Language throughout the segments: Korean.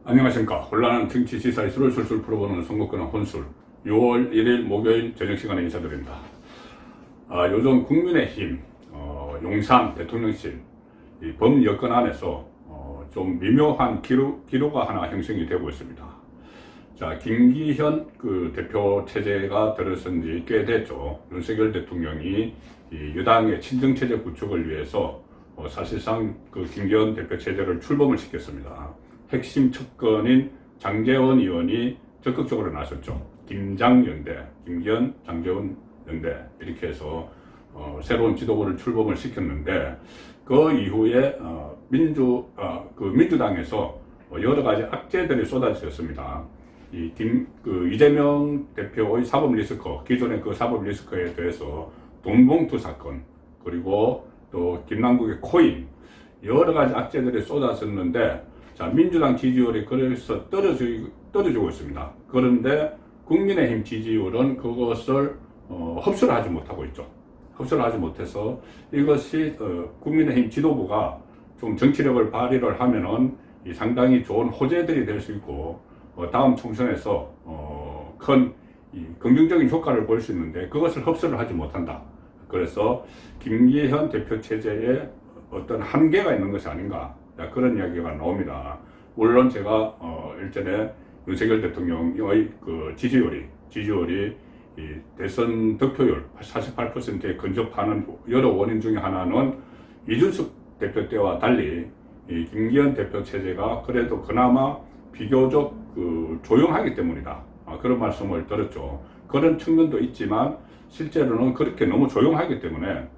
안녕하십니까. 혼란한 정치 시사의 술을 술술 풀어보는 선거권은 혼술. 6월 1일 목요일 저녁 시간에 인사드립니다. 요즘 국민의힘 용산 대통령실 이 범여권 안에서 좀 미묘한 기류가 하나 형성이 되고 있습니다. 자, 김기현 대표 체제가 들어선 지 꽤 됐죠. 윤석열 대통령이 이 여당의 친정체제 구축을 위해서 사실상 김기현 대표 체제를 출범을 시켰습니다. 핵심 척건인 장제원 의원이 적극적으로 나섰죠. 김장연대, 김기현, 장제원 연대 이렇게 해서 새로운 지도부를 출범을 시켰는데 그 이후에 민주당에서 여러 가지 악재들이 쏟아졌습니다. 이재명 대표의 사법 리스크, 기존의 그 사법 리스크에 대해서 돈봉투 사건, 그리고 또 김남국의 코인, 여러 가지 악재들이 쏟아졌는데, 자, 민주당 지지율이 그래서 떨어지고 있습니다. 그런데 국민의힘 지지율은 그것을 흡수를 하지 못하고 있죠. 흡수를 하지 못해서 이것이 국민의힘 지도부가 좀 정치력을 발휘를 하면은 상당히 좋은 호재들이 될 수 있고 다음 총선에서 큰 긍정적인 효과를 볼 수 있는데 그것을 흡수를 하지 못한다. 그래서 김기현 대표 체제에 어떤 한계가 있는 것이 아닌가, 그런 이야기가 나옵니다. 물론 제가 일전에 윤석열 대통령의 지지율이 이 대선 득표율 48%에 근접하는 여러 원인 중에 하나는 이준석 대표 때와 달리 이 김기현 대표 체제가 그래도 그나마 비교적 조용하기 때문이다. 그런 말씀을 들었죠. 그런 측면도 있지만 실제로는 그렇게 너무 조용하기 때문에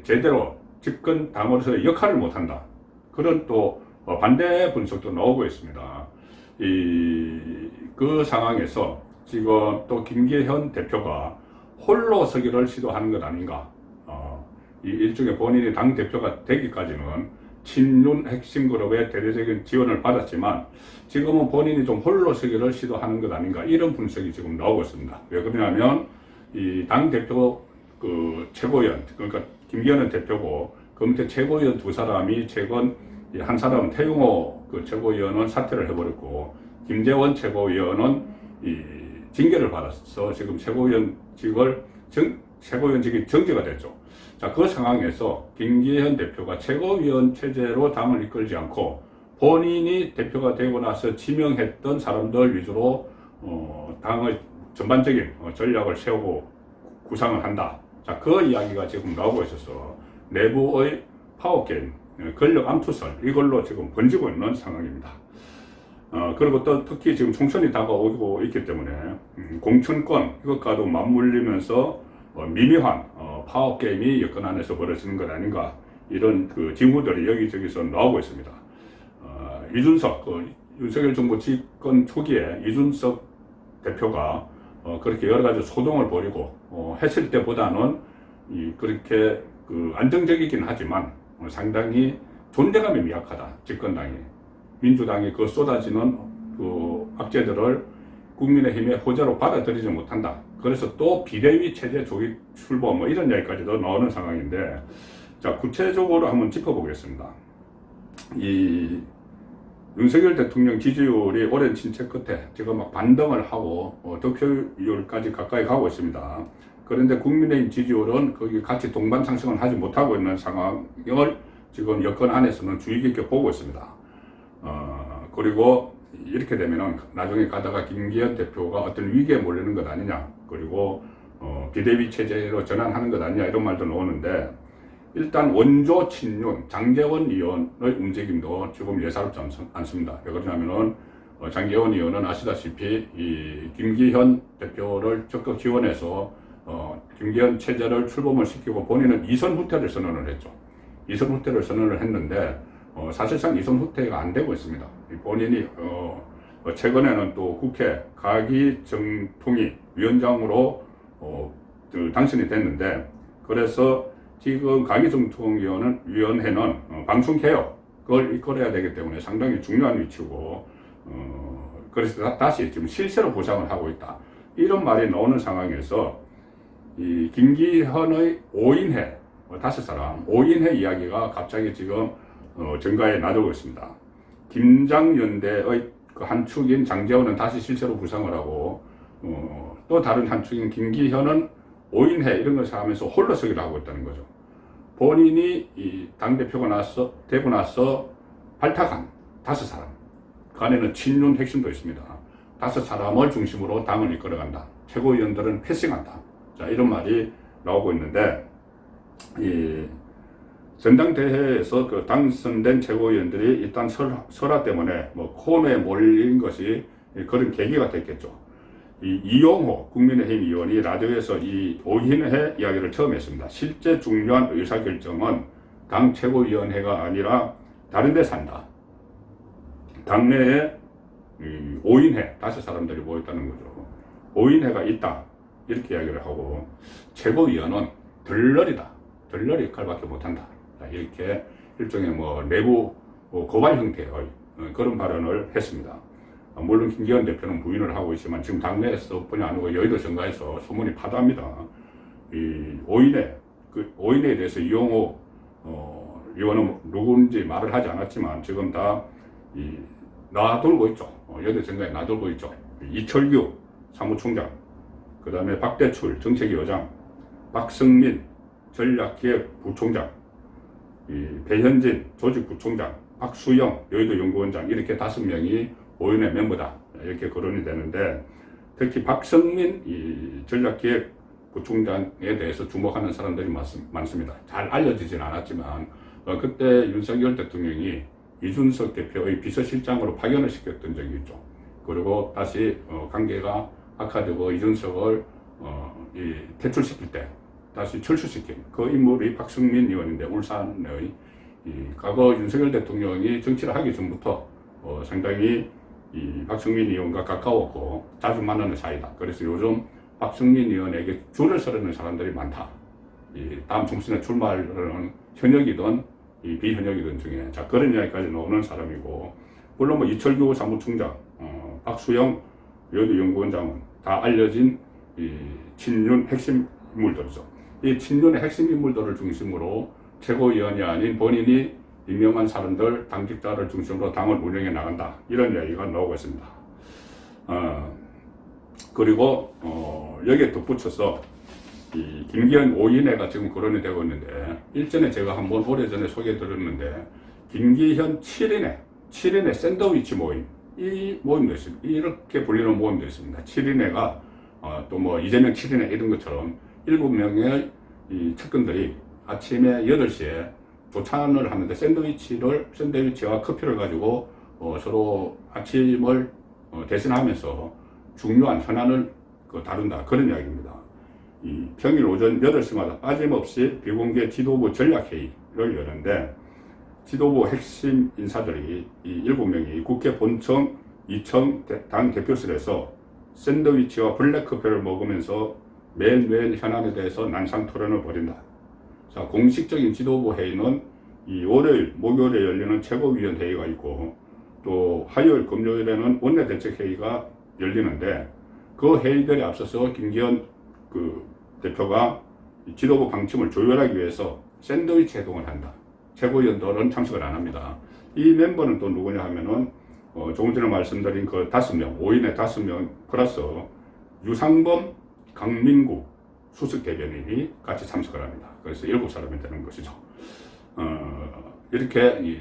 제대로 집권 당으로서의 역할을 못한다. 그런 또 반대 분석도 나오고 있습니다. 그 상황에서 지금 또 김기현 대표가 홀로 서기를 시도하는 것 아닌가. 일종의 본인이 당 대표가 되기까지는 친윤 핵심 그룹의 대대적인 지원을 받았지만 지금은 본인이 좀 홀로 서기를 시도하는 것 아닌가, 이런 분석이 지금 나오고 있습니다. 왜 그러냐면 이 당 대표 최고위원, 그러니까 김기현은 대표고 그 밑에 최고위원 두 사람이 최근 한 사람은 태용호 최고위원은 사퇴를 해버렸고 김재원 최고위원은 징계를 받아서 지금 최고위원직이 정지가 됐죠. 자, 그 상황에서 김기현 대표가 최고위원 체제로 당을 이끌지 않고 본인이 대표가 되고 나서 지명했던 사람들 위주로 당의 전반적인 전략을 세우고 구상을 한다. 자, 그 이야기가 지금 나오고 있어서 내부의 파워게임, 권력 암투설, 이걸로 지금 번지고 있는 상황입니다. 그리고 또 특히 지금 총선이 다가오고 있기 때문에 공천권 이것과도 맞물리면서 미묘한 파워게임이 여권 안에서 벌어지는 것 아닌가, 이런 징후들이 여기저기서 나오고 있습니다. 이준석, 윤석열 정부 집권 초기에 이준석 대표가 그렇게 여러 가지 소동을 벌이고 했을 때보다는 그렇게 안정적이긴 하지만 상당히 존재감이 미약하다. 집권당이, 민주당이 쏟아지는 악재들을 국민의힘의 호재로 받아들이지 못한다. 그래서 또 비대위 체제 조기 출범 이런 이야기까지도 나오는 상황인데, 자, 구체적으로 한번 짚어보겠습니다. 이 윤석열 대통령 지지율이 오랜 침체 끝에 지금 막 반등을 하고 득표율까지 가까이 가고 있습니다. 그런데 국민의힘 지지율은 거기 같이 동반 상승을 하지 못하고 있는 상황을 지금 여권 안에서는 주의 깊게 보고 있습니다. 그리고 이렇게 되면은 나중에 가다가 김기현 대표가 어떤 위기에 몰리는 것 아니냐, 그리고 비대위 체제로 전환하는 것 아니냐, 이런 말도 나오는데, 일단 원조 친윤 장제원 의원의 움직임도 지금 예사롭지 않습니다. 왜 그러냐면은 장제원 의원은 아시다시피 이 김기현 대표를 적극 지원해서 김기현 체제를 출범을 시키고 본인은 이선 후퇴를 선언을 했죠. 이선 후퇴를 선언을 했는데 사실상 이선 후퇴가 안 되고 있습니다. 본인이 최근에는 또 국회 가기정통위 위원장으로 당선이 됐는데, 그래서 지금 가기정통위원회는 방송개혁을 이끌어야 되기 때문에 상당히 중요한 위치고, 그래서 다시 지금 실세로 보상을 하고 있다, 이런 말이 나오는 상황에서 이 김기현의 5인회, 5사람 5인회 이야기가 갑자기 지금 정가에 놔두고 있습니다. 김장연대의 그 한 축인 장제원은 다시 실세로 부상을 하고, 또 다른 한 축인 김기현은 오인회 이런 것을 하면서 홀로서기를 하고 있다는 거죠. 본인이 이 당대표가 되고 나서 발탁한 5사람, 그 안에는 친윤 핵심도 있습니다. 5사람을 중심으로 당을 이끌어간다. 최고위원들은 패싱한다. 자, 이런 말이 나오고 있는데, 이 전당대회에서 그 당선된 최고위원들이 일단 설화 때문에 뭐 코너에 몰린 것이 그런 계기가 됐겠죠. 이 이용호 국민의힘 의원이 라디오에서 이 오인회 이야기를 처음 했습니다. 실제 중요한 의사결정은 당 최고위원회가 아니라 다른 데서 한다. 당내에 오인회 5사람들이 모였다는 거죠. 오인회가 있다. 이렇게 이야기를 하고, 최고위원은 덜러리다. 덜러리 역할밖에 못한다. 이렇게 일종의 뭐 내부 고발 형태의 그런 발언을 했습니다. 물론 김기현 대표는 부인을 하고 있지만 지금 당내에서뿐이 아니고 여의도 정가에서 소문이 파다합니다. 이 오인회에 대해서 이용호 의원은 누군지 말을 하지 않았지만 지금 다 놔돌고 있죠. 여의도 정가에 놔돌고 있죠. 이철규 사무총장, 그 다음에 박대출 정책위원장, 박성민 전략기획부총장, 배현진 조직부총장, 박수영 여의도 연구원장, 이렇게 5명이 오인회 멤버다. 이렇게 거론이 되는데, 특히 박성민 전략기획부총장에 대해서 주목하는 사람들이 많습니다. 잘 알려지진 않았지만, 그때 윤석열 대통령이 이준석 대표의 비서실장으로 파견을 시켰던 적이 있죠. 그리고 다시 관계가 악화되고 이준석을 퇴출시킬 때 다시 철수시킨 그 인물이 박성민 의원인데, 울산의 과거 윤석열 대통령이 정치를 하기 전부터 상당히 이 박성민 의원과 가까웠고 자주 만나는 사이다. 그래서 요즘 박성민 의원에게 줄을 서르는 사람들이 많다. 다음 총선에 출마하려는 현역이든 비현역이든 중에, 자, 그런 이야기까지 나오는 사람이고, 물론 뭐 이철규 사무총장, 박수영 여의도 연구원장은 다 알려진 친윤 핵심 인물들이죠. 이 친윤의 핵심 인물들을 중심으로 최고위원이 아닌 본인이 임명한 사람들, 당직자를 중심으로 당을 운영해 나간다. 이런 이야기가 나오고 있습니다. 그리고 여기에 덧붙여서 이 김기현 오인회가 지금 거론이 되고 있는데, 일전에 제가 한번 오래전에 소개해 드렸는데, 김기현 7인회 샌드위치 모임, 이 모임도 있습니다. 이렇게 불리는 모임도 있습니다. 7인회가 또 뭐 이재명 7인회 이런 것처럼 7명의 이 측근들이 아침에 8시에 조찬을 하는데, 샌드위치와 커피를 가지고 서로 아침을 대신하면서 중요한 현안을 다룬다. 그런 이야기입니다. 이 평일 오전 8시마다 빠짐없이 비공개 지도부 전략회의를 여는데, 지도부 핵심 인사들이 이 7명이 국회 본청 2층 당 대표실에서 샌드위치와 블랙커피를 먹으면서 매일매일 현안에 대해서 난상 토론을 벌인다. 자, 공식적인 지도부 회의는 이 월요일, 목요일에 열리는 최고위원 회의가 있고, 또 화요일, 금요일에는 원내대책회의가 열리는데, 그 회의들에 앞서서 김기현 대표가 지도부 방침을 조율하기 위해서 샌드위치 회동을 한다. 최고위원들은 참석을 안 합니다. 이 멤버는 또 누구냐 하면은 조금 전에 말씀드린 그 5명, 오인회 5명 플러스 유상범, 강민구 수석 대변인이 같이 참석을 합니다. 그래서 7사람이 되는 것이죠. 이렇게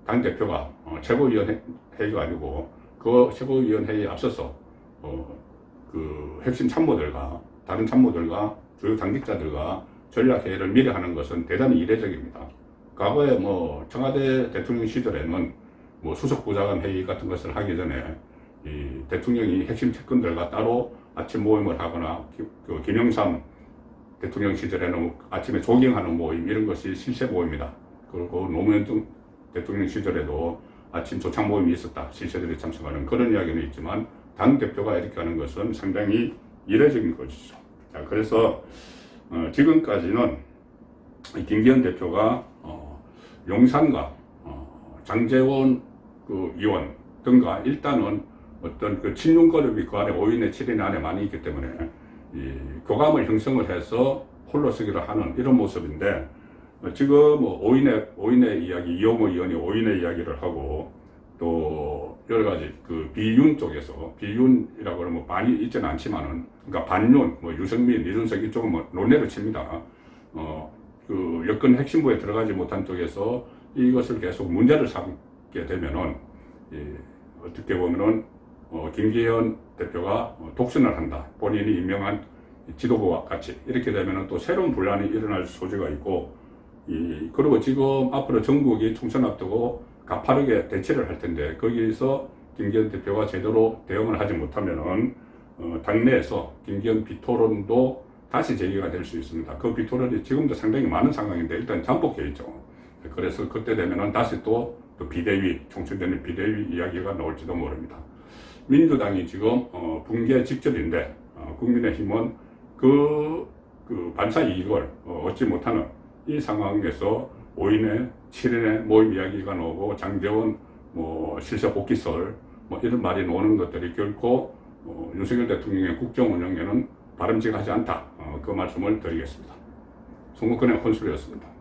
당대표가 최고위원 회의가 아니고, 그 최고위원 회의에 앞서서 그 핵심 참모들과 다른 참모들과 주요 당직자들과 전략회의를 미리 하는 것은 대단히 이례적입니다. 과거에 뭐 청와대 대통령 시절에는 뭐 수석부장관 회의 같은 것을 하기 전에 이 대통령이 핵심 측근들과 따로 아침 모임을 하거나, 그 김영삼 대통령 시절에는 아침에 조깅하는 모임, 이런 것이 실세 모임이다. 그리고 노무현 대통령 시절에도 아침 조창 모임이 있었다. 실세들이 참석하는 그런 이야기는 있지만, 당대표가 이렇게 하는 것은 상당히 이례적인 것이죠. 자, 그래서 지금까지는 김기현 대표가 용산과 장제원 의원 등과 일단은 어떤 그 친윤그룹이 그 안에 5인의 7인의 안에 많이 있기 때문에 이 교감을 형성을 해서 홀로 서기를 하는 이런 모습인데, 지금 오인의 이야기, 이용호 의원이 오인의 이야기를 하고, 또 여러 가지 그 비윤 쪽에서 비윤이라고 그러면 많이 있지는 않지만은 그러니까 반윤 뭐 유승민, 이준석 이쪽은 뭐 논외로 칩니다. 그 여권 핵심부에 들어가지 못한 쪽에서 이것을 계속 문제를 삼게 되면은 어떻게 보면은 김기현 대표가 독선을 한다. 본인이 임명한 지도부와 같이 이렇게 되면은 또 새로운 분란이 일어날 소지가 있고 그리고 지금 앞으로 전국이 총선 앞두고 가파르게 대치를 할 텐데 거기서 김기현 대표가 제대로 대응을 하지 못하면은 당내에서 김기현 비토론도 다시 제기가 될 수 있습니다. 그 비토론이 지금도 상당히 많은 상황인데 일단 잠복해 있죠. 그래서 그때 되면은 다시 또 비대위, 총선되는 비대위 이야기가 나올지도 모릅니다. 민주당이 지금 붕괴 직전인데 국민의힘은 그 반사 이익을 얻지 못하는 이 상황에서 5인의 7인의 모임 이야기가 나오고 장제원 실세 복귀설 이런 말이 나오는 것들이 결코 윤석열 대통령의 국정 운영에는 바람직하지 않다. 그 말씀을 드리겠습니다. 송국근의 혼술이었습니다.